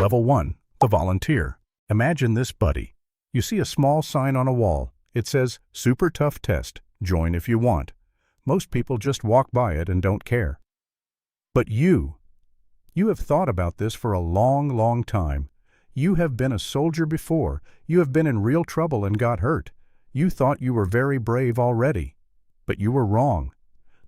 Level 1. The volunteer. Imagine this, buddy. You see a small sign on a wall. It says, "Super tough test. Join if you want." Most people just walk by it and don't care. But you have thought about this for a long, long time. You have been a soldier before. You have been in real trouble and got hurt. You thought you were very brave already. But you were wrong.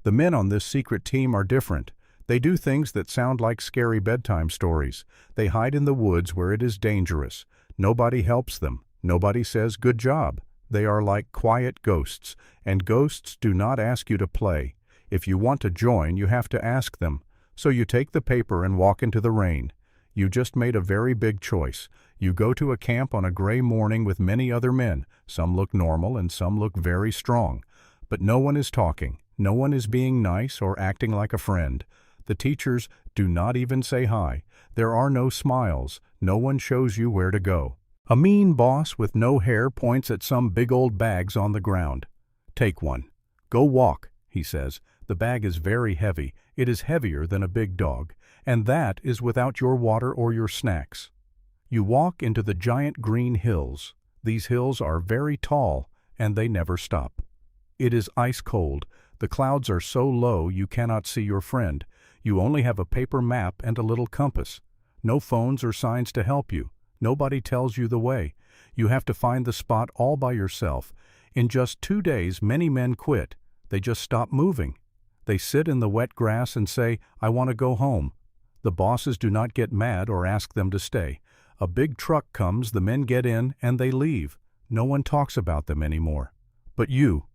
The men on this secret team are different. They do things that sound like scary bedtime stories. They hide in the woods where it is dangerous. Nobody helps them. Nobody says, "Good job." They are like quiet ghosts, and ghosts do not ask you to play. If you want to join, you have to ask them. So you take the paper and walk into the rain. You just made a very big choice. You go to a camp on a gray morning with many other men. Some look normal and some look very strong. But no one is talking. No one is being nice or acting like a friend. The teachers do not even say hi. There are no smiles. No one shows you where to go. A mean boss with no hair points at some big old bags on the ground. "Take one. Go walk," he says. "The bag is very heavy. It is heavier than a big dog. And that is without your water or your snacks." You walk into the giant green hills. These hills are very tall, and they never stop. It is ice cold. The clouds are so low you cannot see your friend. You only have a paper map and a little compass. No phones or signs to help you. Nobody tells you the way. You have to find the spot all by yourself. In just 2 days, many men quit. They just stop moving. They sit in the wet grass and say, "I want to go home." The bosses do not get mad or ask them to stay. A big truck comes, the men get in, and they leave. No one talks about them anymore. But you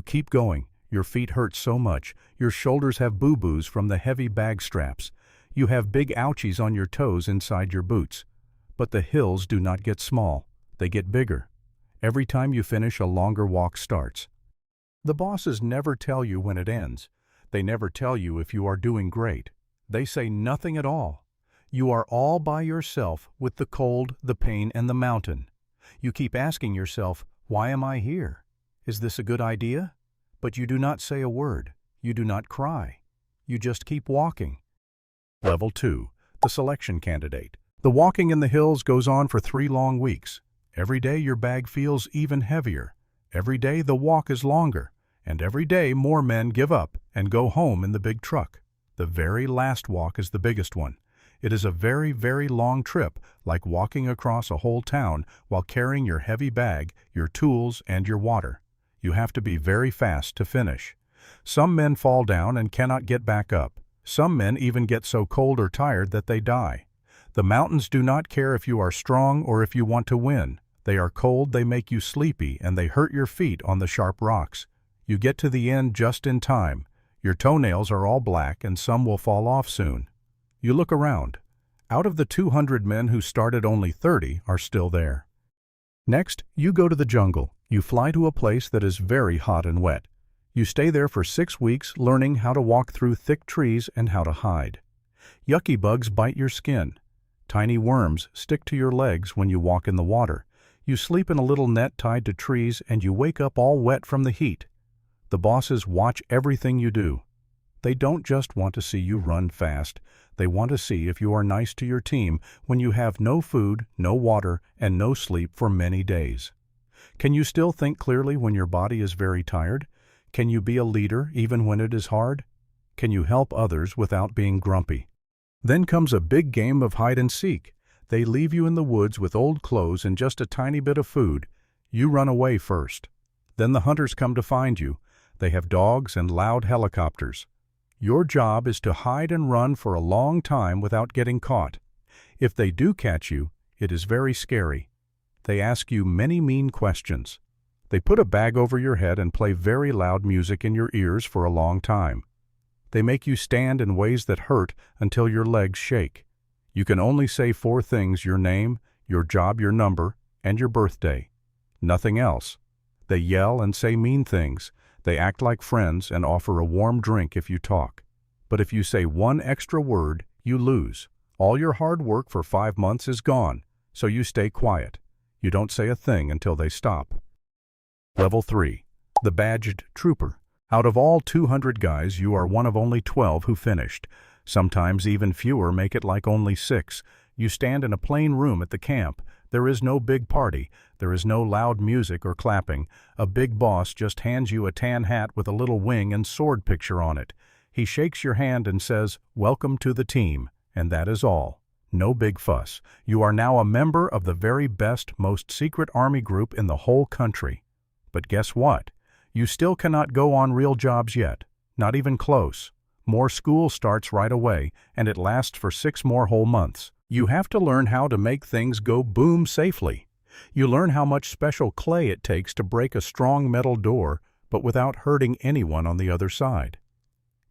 keep going. Your feet hurt so much. Your shoulders have boo-boos from the heavy bag straps. You have big ouchies on your toes inside your boots. But the hills do not get small. They get bigger. Every time you finish, a longer walk starts. The bosses never tell you when it ends. They never tell you if you are doing great. They say nothing at all. You are all by yourself with the cold, the pain, and the mountain. You keep asking yourself, "Why am I here? Is this a good idea?" But you do not say a word. You do not cry. You just keep walking. Level 2. The selection candidate. The walking in the hills goes on for 3 long weeks. Every day your bag feels even heavier. Every day the walk is longer. And every day more men give up and go home in the big truck. The very last walk is the biggest one. It is a very, very long trip, like walking across a whole town while carrying your heavy bag, your tools, and your water. You have to be very fast to finish. Some men fall down and cannot get back up. Some men even get so cold or tired that they die. The mountains do not care if you are strong or if you want to win. They are cold, they make you sleepy, and they hurt your feet on the sharp rocks. You get to the end just in time. Your toenails are all black and some will fall off soon. You look around. Out of the 200 men who started, only 30 are still there. Next, you go to the jungle. You fly to a place that is very hot and wet. You stay there for 6 weeks learning how to walk through thick trees and how to hide. Yucky bugs bite your skin. Tiny worms stick to your legs when you walk in the water. You sleep in a little net tied to trees and you wake up all wet from the heat. The bosses watch everything you do. They don't just want to see you run fast. They want to see if you are nice to your team when you have no food, no water, and no sleep for many days. Can you still think clearly when your body is very tired? Can you be a leader even when it is hard? Can you help others without being grumpy? Then comes a big game of hide and seek. They leave you in the woods with old clothes and just a tiny bit of food. You run away first. Then the hunters come to find you. They have dogs and loud helicopters. Your job is to hide and run for a long time without getting caught. If they do catch you, it is very scary. They ask you many mean questions. They put a bag over your head and play very loud music in your ears for a long time. They make you stand in ways that hurt until your legs shake. You can only say 4 things: your name, your job, your number, and your birthday. Nothing else. They yell and say mean things. They act like friends and offer a warm drink if you talk. But if you say one extra word, you lose. All your hard work for 5 months is gone, so you stay quiet. You don't say a thing until they stop. Level 3. The Badged Trooper. Out of all 200 guys, you are one of only 12 who finished. Sometimes even fewer make it, like only 6. You stand in a plain room at the camp. There is no big party. There is no loud music or clapping. A big boss just hands you a tan hat with a little wing and sword picture on it. He shakes your hand and says, "Welcome to the team," and that is all. No big fuss. You are now a member of the very best, most secret army group in the whole country. But guess what? You still cannot go on real jobs yet. Not even close. More school starts right away, and it lasts for 6 more whole months. You have to learn how to make things go boom safely. You learn how much special clay it takes to break a strong metal door, but without hurting anyone on the other side.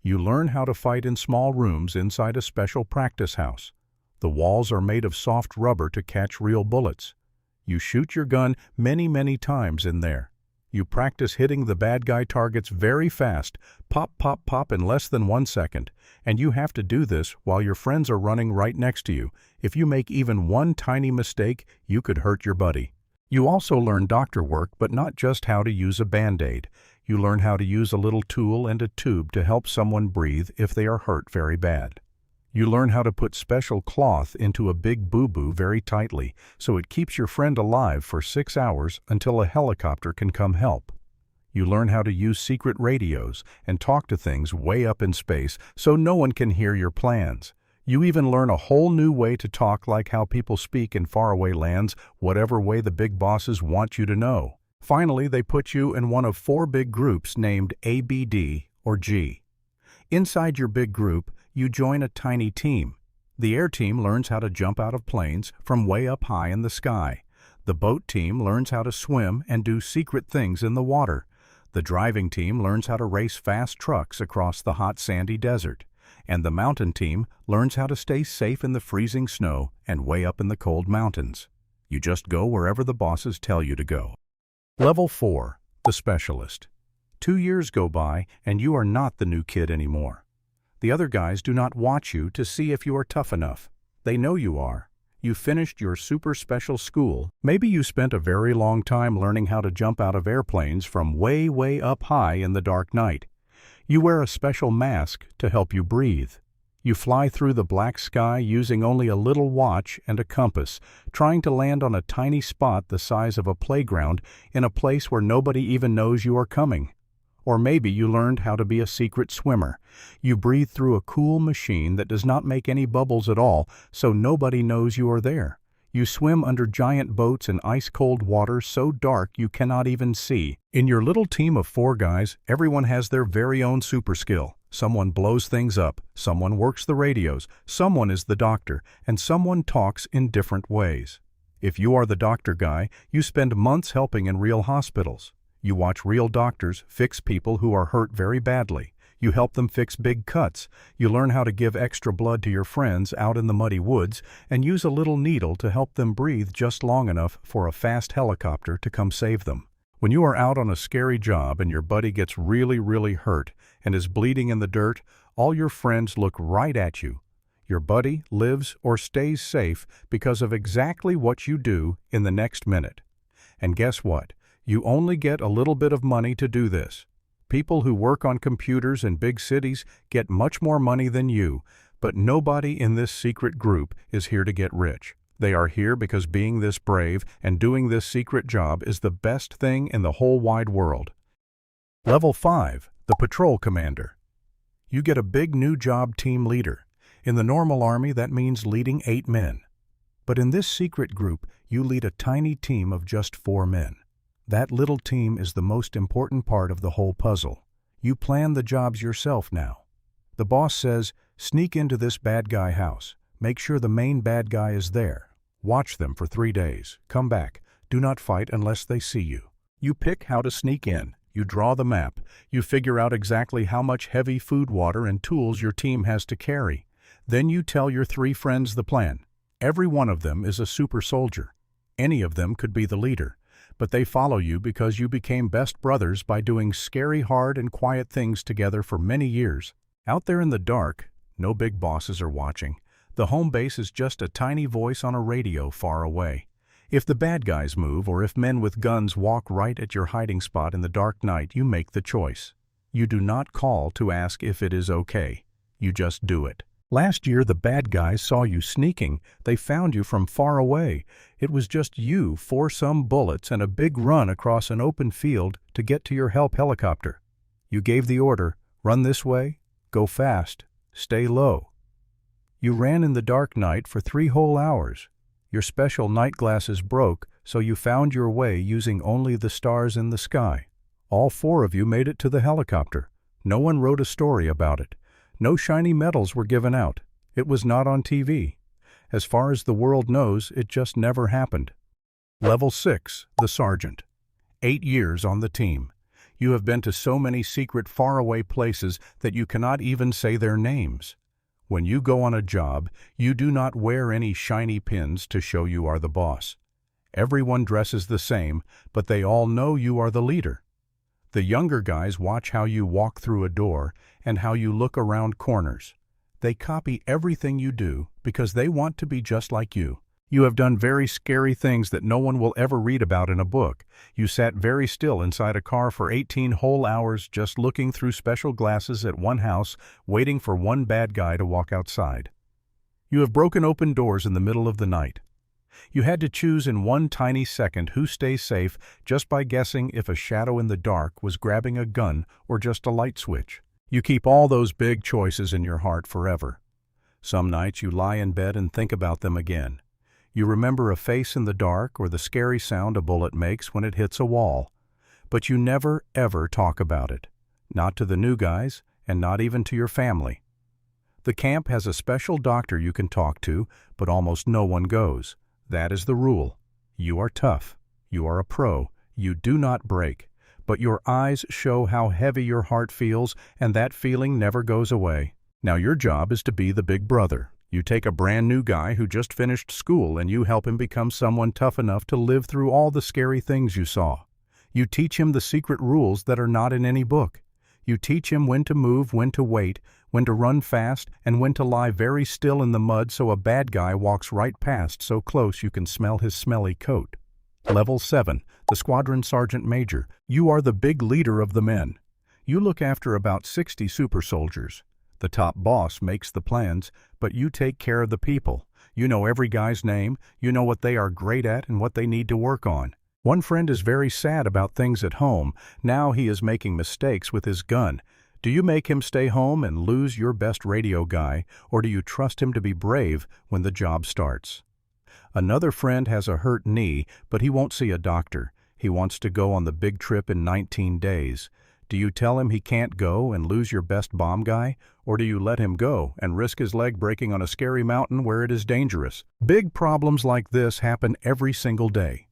You learn how to fight in small rooms inside a special practice house. The walls are made of soft rubber to catch real bullets. You shoot your gun many times in there. You practice hitting the bad guy targets very fast, pop, pop, pop in less than 1 second, and you have to do this while your friends are running right next to you. If you make even one tiny mistake, you could hurt your buddy. You also learn doctor work, but not just how to use a Band-Aid. You learn how to use a little tool and a tube to help someone breathe if they are hurt very bad. You learn how to put special cloth into a big boo-boo very tightly, so it keeps your friend alive for 6 hours until a helicopter can come help. You learn how to use secret radios and talk to things way up in space so no one can hear your plans. You even learn a whole new way to talk like how people speak in faraway lands, whatever way the big bosses want you to know. Finally, they put you in one of 4 big groups named A, B, D, or G. Inside your big group, you join a tiny team. The air team learns how to jump out of planes from way up high in the sky. The boat team learns how to swim and do secret things in the water. The driving team learns how to race fast trucks across the hot sandy desert. And the mountain team learns how to stay safe in the freezing snow and way up in the cold mountains. You just go wherever the bosses tell you to go. Level 4, the specialist. 2 years go by and you are not the new kid anymore. The other guys do not watch you to see if you are tough enough. They know you are. You finished your super special school. Maybe you spent a very long time learning how to jump out of airplanes from way up high in the dark night. You wear a special mask to help you breathe. You fly through the black sky using only a little watch and a compass, trying to land on a tiny spot the size of a playground in a place where nobody even knows you are coming. Or maybe you learned how to be a secret swimmer. You breathe through a cool machine that does not make any bubbles at all, so nobody knows you are there. You swim under giant boats in ice-cold water so dark you cannot even see. In your little team of 4 guys, everyone has their very own super skill. Someone blows things up, someone works the radios, someone is the doctor, and someone talks in different ways. If you are the doctor guy, you spend months helping in real hospitals. You watch real doctors fix people who are hurt very badly. You help them fix big cuts. You learn how to give extra blood to your friends out in the muddy woods and use a little needle to help them breathe just long enough for a fast helicopter to come save them. When you are out on a scary job and your buddy gets really hurt and is bleeding in the dirt, all your friends look right at you. Your buddy lives or stays safe because of exactly what you do in the next minute. And guess what? You only get a little bit of money to do this. People who work on computers in big cities get much more money than you, but nobody in this secret group is here to get rich. They are here because being this brave and doing this secret job is the best thing in the whole wide world. Level 5, the patrol commander. You get a big new job, team leader. In the normal army, that means leading 8 men. But in this secret group, you lead a tiny team of just 4 men. That little team is the most important part of the whole puzzle. You plan the jobs yourself now. The boss says, sneak into this bad guy house. Make sure the main bad guy is there. Watch them for 3 days. Come back. Do not fight unless they see you. You pick how to sneak in. You draw the map. You figure out exactly how much heavy food, water, and tools your team has to carry. Then you tell your 3 friends the plan. Every one of them is a super soldier. Any of them could be the leader. But they follow you because you became best brothers by doing scary, hard, and quiet things together for many years. Out there in the dark, no big bosses are watching. The home base is just a tiny voice on a radio far away. If the bad guys move or if men with guns walk right at your hiding spot in the dark night, you make the choice. You do not call to ask if it is okay. You just do it. Last year the bad guys saw you sneaking. They found you from far away. It was just you, some bullets, and a big run across an open field to get to your help helicopter. You gave the order, run this way, go fast, stay low. You ran in the dark night for 3 whole hours. Your special night glasses broke, so you found your way using only the stars in the sky. All 4 of you made it to the helicopter. No one wrote a story about it. No shiny medals were given out. It was not on TV. As far as the world knows, it just never happened. Level 6, the Sergeant. 8 years on the team. You have been to so many secret faraway places that you cannot even say their names. When you go on a job, you do not wear any shiny pins to show you are the boss. Everyone dresses the same, but they all know you are the leader. The younger guys watch how you walk through a door and how you look around corners. They copy everything you do because they want to be just like you. You have done very scary things that no one will ever read about in a book. You sat very still inside a car for 18 whole hours just looking through special glasses at one house, waiting for one bad guy to walk outside. You have broken open doors in the middle of the night. You had to choose in one tiny second who stays safe just by guessing if a shadow in the dark was grabbing a gun or just a light switch. You keep all those big choices in your heart forever. Some nights you lie in bed and think about them again. You remember a face in the dark or the scary sound a bullet makes when it hits a wall. But you never, ever talk about it. Not to the new guys, and not even to your family. The camp has a special doctor you can talk to, but almost no one goes. That is the rule. You are tough. You are a pro. You do not break. But your eyes show how heavy your heart feels, and that feeling never goes away. Now your job is to be the big brother. You take a brand new guy who just finished school and you help him become someone tough enough to live through all the scary things you saw. You teach him the secret rules that are not in any book. You teach him when to move, when to wait, when to run fast, and when to lie very still in the mud so a bad guy walks right past so close you can smell his smelly coat. Level 7, the Squadron Sergeant Major. You are the big leader of the men. You look after about 60 super soldiers. The top boss makes the plans, but you take care of the people. You know every guy's name, you know what they are great at and what they need to work on. One friend is very sad about things at home. Now he is making mistakes with his gun. Do you make him stay home and lose your best radio guy, or do you trust him to be brave when the job starts? Another friend has a hurt knee, but he won't see a doctor. He wants to go on the big trip in 19 days. Do you tell him he can't go and lose your best bomb guy, or do you let him go and risk his leg breaking on a scary mountain where it is dangerous? Big problems like this happen every single day.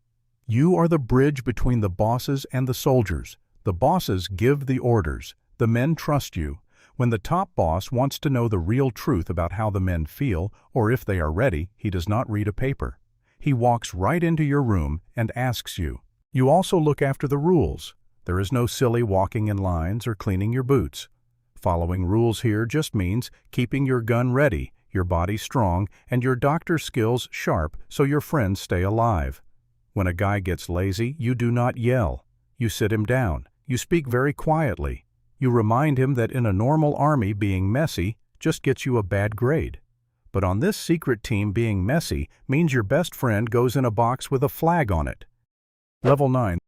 You are the bridge between the bosses and the soldiers. The bosses give the orders. The men trust you. When the top boss wants to know the real truth about how the men feel, or if they are ready, he does not read a paper. He walks right into your room and asks you. You also look after the rules. There is no silly walking in lines or cleaning your boots. Following rules here just means keeping your gun ready, your body strong, and your doctor skills sharp so your friends stay alive. When a guy gets lazy, you do not yell. You sit him down. You speak very quietly. You remind him that in a normal army being messy just gets you a bad grade. But on this secret team being messy means your best friend goes in a box with a flag on it. Level 9.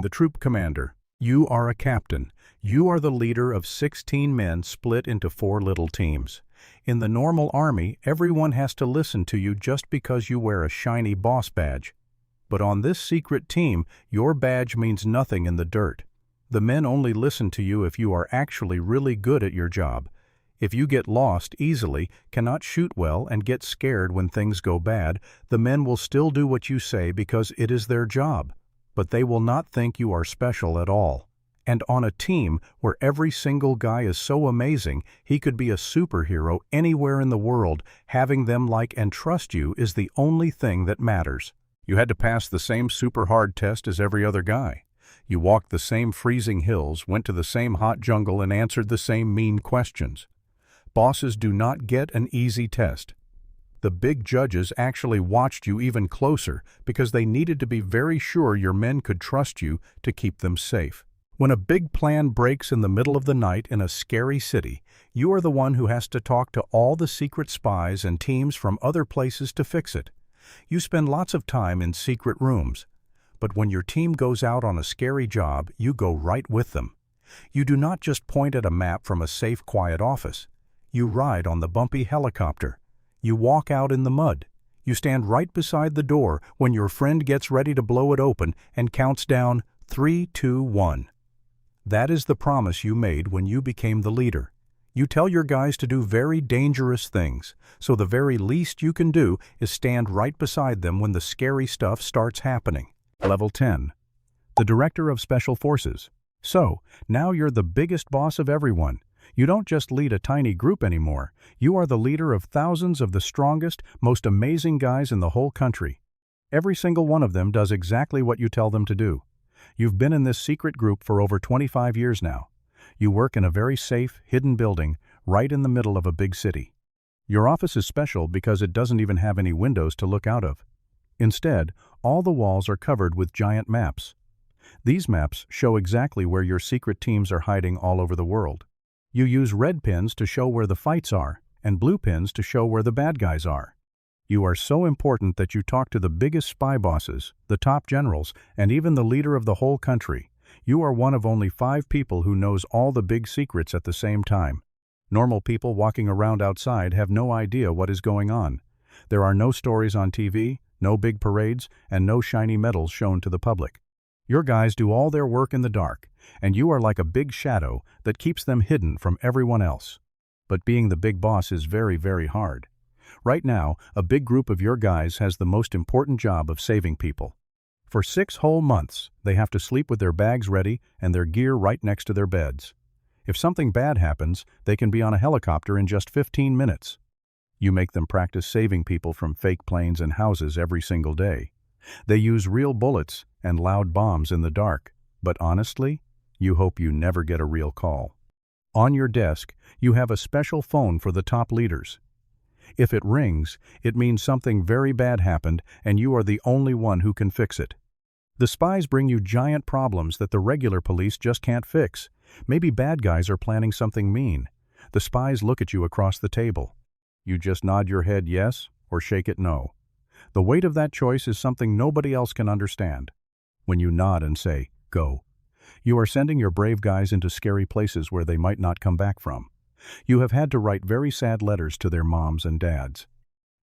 The Troop Commander. You are a captain. You are the leader of 16 men split into 4 little teams. In the normal army, everyone has to listen to you just because you wear a shiny boss badge. But on this secret team, your badge means nothing in the dirt. The men only listen to you if you are actually really good at your job. If you get lost easily, cannot shoot well, and get scared when things go bad, the men will still do what you say because it is their job. But they will not think you are special at all. And on a team where every single guy is so amazing, he could be a superhero anywhere in the world, having them like and trust you is the only thing that matters. You had to pass the same super hard test as every other guy. You walked the same freezing hills, went to the same hot jungle, and answered the same mean questions. Bosses do not get an easy test. The big judges actually watched you even closer because they needed to be very sure your men could trust you to keep them safe. When a big plan breaks in the middle of the night in a scary city, you are the one who has to talk to all the secret spies and teams from other places to fix it. You spend lots of time in secret rooms. But when your team goes out on a scary job, you go right with them. You do not just point at a map from a safe, quiet office. You ride on the bumpy helicopter. You walk out in the mud. You stand right beside the door when your friend gets ready to blow it open and counts down 3, 2, 1. That is the promise you made when you became the leader. You tell your guys to do very dangerous things, so the very least you can do is stand right beside them when the scary stuff starts happening. Level 10. The Director of Special Forces. So, now you're the biggest boss of everyone. You don't just lead a tiny group anymore. You are the leader of thousands of the strongest, most amazing guys in the whole country. Every single one of them does exactly what you tell them to do. You've been in this secret group for over 25 years now. You work in a very safe, hidden building right in the middle of a big city. Your office is special because it doesn't even have any windows to look out of. Instead, all the walls are covered with giant maps. These maps show exactly where your secret teams are hiding all over the world. You use red pins to show where the fights are, and blue pins to show where the bad guys are. You are so important that you talk to the biggest spy bosses, the top generals, and even the leader of the whole country. You are one of only 5 people who knows all the big secrets at the same time. Normal people walking around outside have no idea what is going on. There are no stories on TV, no big parades, and no shiny medals shown to the public. Your guys do all their work in the dark, and you are like a big shadow that keeps them hidden from everyone else. But being the big boss is very, very hard. Right now, a big group of your guys has the most important job of saving people. For 6 whole months, they have to sleep with their bags ready and their gear right next to their beds. If something bad happens, they can be on a helicopter in just 15 minutes. You make them practice saving people from fake planes and houses every single day. They use real bullets and loud bombs in the dark, but honestly, you hope you never get a real call. On your desk, you have a special phone for the top leaders. If it rings, it means something very bad happened and you are the only one who can fix it. The spies bring you giant problems that the regular police just can't fix. Maybe bad guys are planning something mean. The spies look at you across the table. You just nod your head yes or shake it no. The weight of that choice is something nobody else can understand. When you nod and say, go, you are sending your brave guys into scary places where they might not come back from. You have had to write very sad letters to their moms and dads.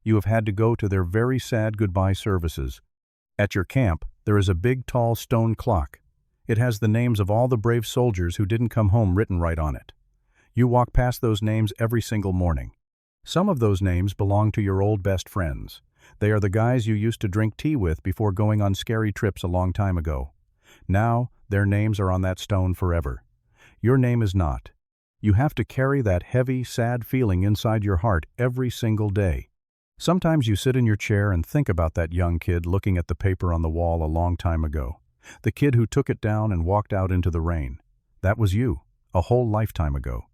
You have had to go to their very sad goodbye services. At your camp, there is a big tall stone clock. It has the names of all the brave soldiers who didn't come home written right on it. You walk past those names every single morning. Some of those names belong to your old best friends. They are the guys you used to drink tea with before going on scary trips a long time ago. Now, their names are on that stone forever. Your name is not. You have to carry that heavy, sad feeling inside your heart every single day. Sometimes you sit in your chair and think about that young kid looking at the paper on the wall a long time ago. The kid who took it down and walked out into the rain. That was you, a whole lifetime ago.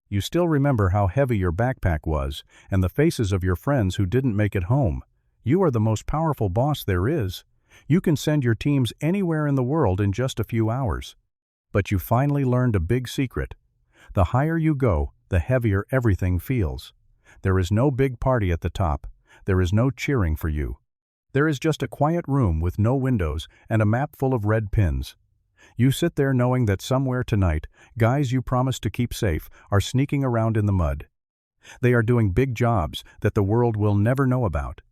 You still remember how heavy your backpack was and the faces of your friends who didn't make it home. You are the most powerful boss there is. You can send your teams anywhere in the world in just a few hours. But you finally learned a big secret. The higher you go, the heavier everything feels. There is no big party at the top. There is no cheering for you. There is just a quiet room with no windows and a map full of red pins. You sit there knowing that somewhere tonight, guys you promised to keep safe are sneaking around in the mud. They are doing big jobs that the world will never know about.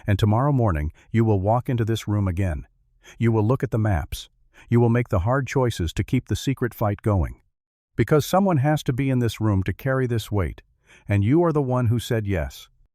And tomorrow morning, you will walk into this room again. You will look at the maps. You will make the hard choices to keep the secret fight going. Because someone has to be in this room to carry this weight, and you are the one who said yes.